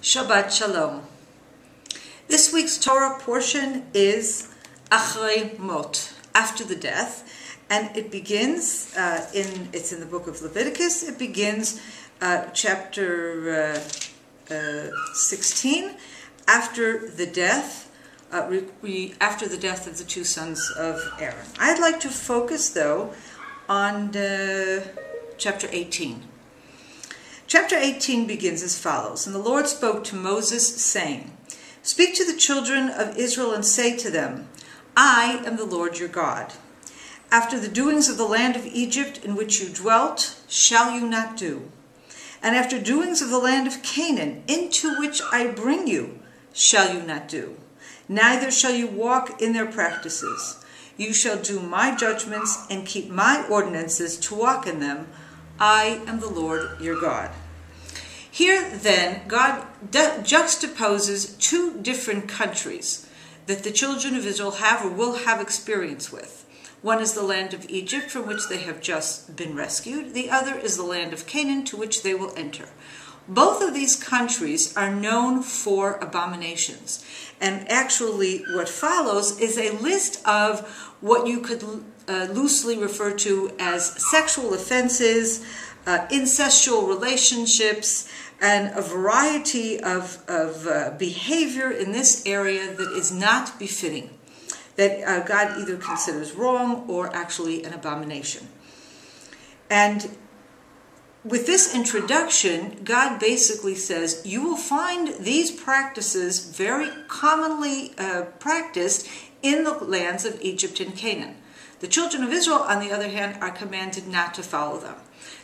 Shabbat Shalom. This week's Torah portion is Aharei Mot, after the death, and it begins it's in the book of Leviticus. It begins chapter 16 after the death of the two sons of Aaron. I'd like to focus though on chapter 18. Chapter 18 begins as follows. And the Lord spoke to Moses, saying, "Speak to the children of Israel and say to them, I am the Lord your God. After the doings of the land of Egypt in which you dwelt, shall you not do. And after doings of the land of Canaan, into which I bring you, shall you not do. Neither shall you walk in their practices. You shall do my judgments and keep my ordinances to walk in them. I am the Lord your God." Here then, God juxtaposes two different countries that the children of Israel have or will have experience with. One is the land of Egypt, from which they have just been rescued. The other is the land of Canaan, to which they will enter. Both of these countries are known for abominations. And actually what follows is a list of what you could loosely refer to as sexual offenses, incestual relationships, and a variety of behavior in this area that is not befitting, that God either considers wrong or actually an abomination. And with this introduction, God basically says, you will find these practices very commonly practiced in the lands of Egypt and Canaan. The children of Israel, on the other hand, are commanded not to follow them.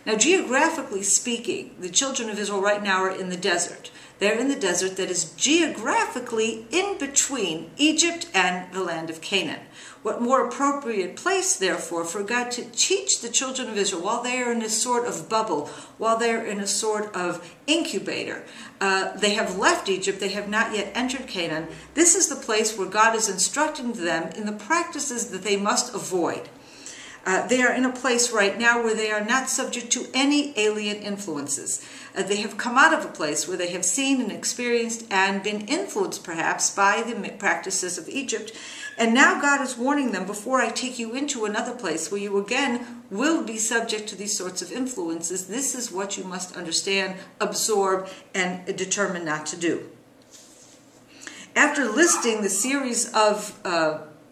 Now, geographically speaking, the children of Israel right now are in the desert. They're in the desert that is geographically in between Egypt and the land of Canaan. What more appropriate place, therefore, for God to teach the children of Israel while they are in a sort of bubble, while they're in a sort of incubator. They have left Egypt, they have not yet entered Canaan. This is the place where God is instructing them in the practices that they must avoid. They are in a place right now where they are not subject to any alien influences. They have come out of a place where they have seen and experienced and been influenced perhaps by the practices of Egypt. And now God is warning them, before I take you into another place where you again will be subject to these sorts of influences, this is what you must understand, absorb, and determine not to do. After listing the series of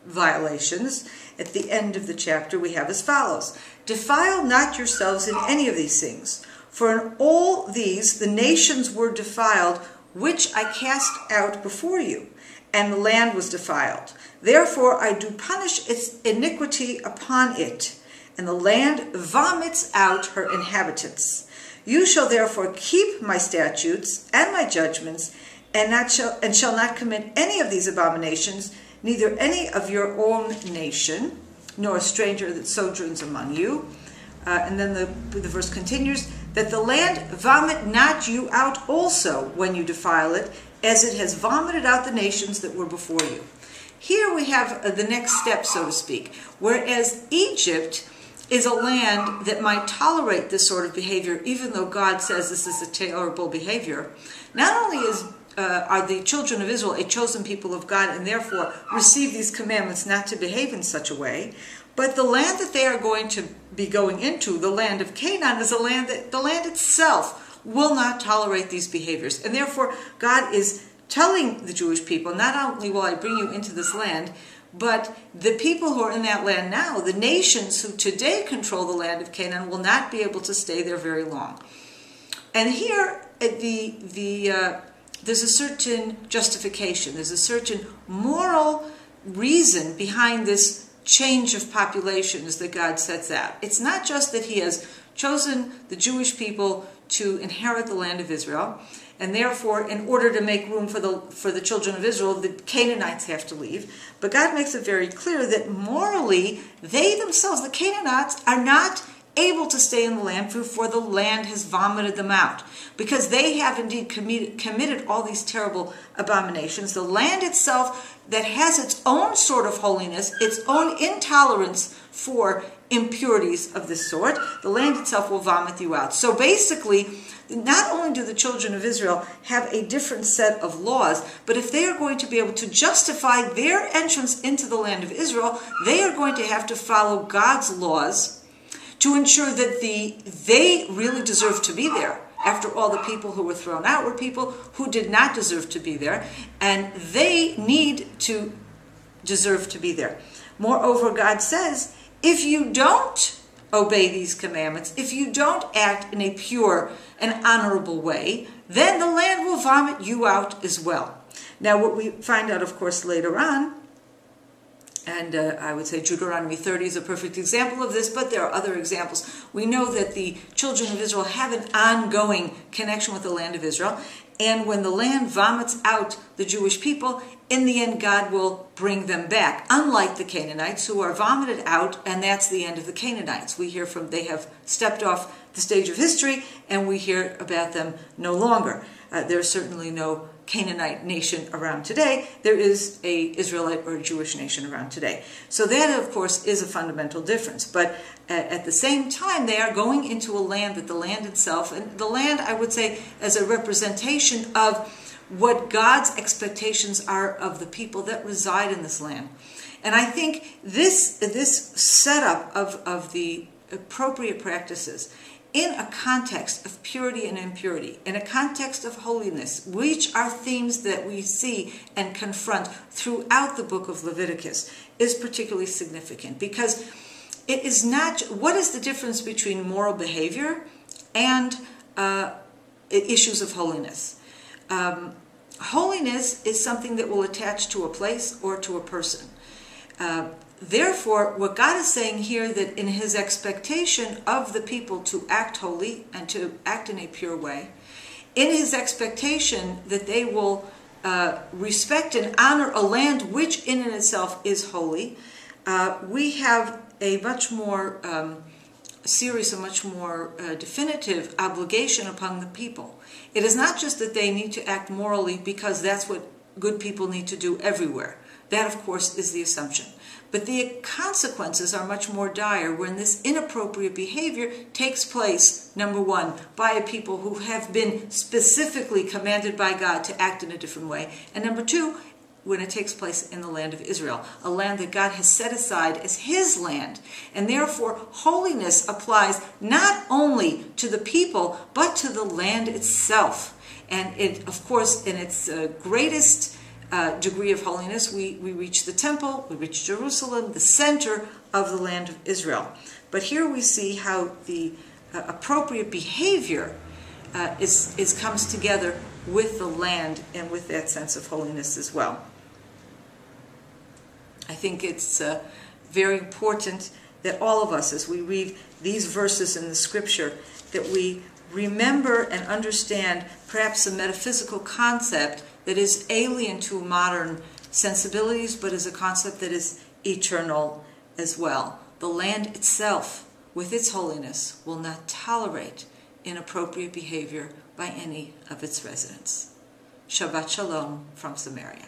violations, at the end of the chapter we have as follows: "Defile not yourselves in any of these things, for in all these the nations were defiled, which I cast out before you, and the land was defiled. Therefore I do punish its iniquity upon it, and the land vomits out her inhabitants. You shall therefore keep my statutes and my judgments, and shall not commit any of these abominations, neither any of your own nation, nor a stranger that sojourns among you." And then the verse continues, "That the land vomit not you out also when you defile it, as it has vomited out the nations that were before you." Here we have the next step, so to speak. Whereas Egypt is a land that might tolerate this sort of behavior, even though God says this is a tolerable behavior, not only are the children of Israel a chosen people of God and therefore receive these commandments not to behave in such a way, but the land that they are going to be going into, the land of Canaan, is a land that the land itself will not tolerate these behaviors. And therefore God is telling the Jewish people, not only will I bring you into this land, but the people who are in that land now, the nations who today control the land of Canaan, will not be able to stay there very long. And here there's a certain justification, there's a certain moral reason behind this change of populations that God sets out. It's not just that he has chosen the Jewish people to inherit the land of Israel, and therefore in order to make room for the children of Israel, the Canaanites have to leave. But God makes it very clear that morally, they themselves, the Canaanites, are not able to stay in the land, for the land has vomited them out, because they have indeed committed all these terrible abominations. The land itself, that has its own sort of holiness, its own intolerance for impurities of this sort, the land itself will vomit you out. So basically, not only do the children of Israel have a different set of laws, but if they are going to be able to justify their entrance into the land of Israel, they are going to have to follow God's laws to ensure that they really deserve to be there. After all, the people who were thrown out were people who did not deserve to be there, and they need to deserve to be there. Moreover, God says, if you don't obey these commandments, if you don't act in a pure and honorable way, then the land will vomit you out as well. Now, what we find out, of course, later on, and I would say Deuteronomy 30 is a perfect example of this, but there are other examples. We know that the children of Israel have an ongoing connection with the land of Israel, and when the land vomits out the Jewish people, in the end God will bring them back, unlike the Canaanites who are vomited out, and that's the end of the Canaanites. We hear from they have stepped off the stage of history, and we hear about them no longer. There's certainly no Canaanite nation around today. There is a Israelite or a Jewish nation around today. So that, of course, is a fundamental difference. But at the same time, they are going into a land that the land itself, and the land, I would say, as a representation of what God's expectations are of the people that reside in this land. And I think this setup of the appropriate practices in a context of purity and impurity, in a context of holiness, which are themes that we see and confront throughout the book of Leviticus, is particularly significant, because it is not, what is the difference between moral behavior and issues of holiness? Holiness is something that will attach to a place or to a person. Therefore, what God is saying here, that in his expectation of the people to act holy and to act in a pure way, in his expectation that they will respect and honor a land which in and itself is holy, we have a much more serious, a much more definitive obligation upon the people. It is not just that they need to act morally because that's what good people need to do everywhere. That, of course, is the assumption. But the consequences are much more dire when this inappropriate behavior takes place, number one, by a people who have been specifically commanded by God to act in a different way, and number two, when it takes place in the land of Israel, a land that God has set aside as his land. And therefore, holiness applies not only to the people, but to the land itself. And it, of course, in its greatest degree of holiness, we reach the temple, we reach Jerusalem, the center of the land of Israel. But here we see how the appropriate behavior comes together with the land and with that sense of holiness as well. I think it's very important that all of us, as we read these verses in the scripture, that we remember and understand perhaps a metaphysical concept that is alien to modern sensibilities, but is a concept that is eternal as well. The land itself, with its holiness, will not tolerate inappropriate behavior by any of its residents. Shabbat Shalom from Samaria.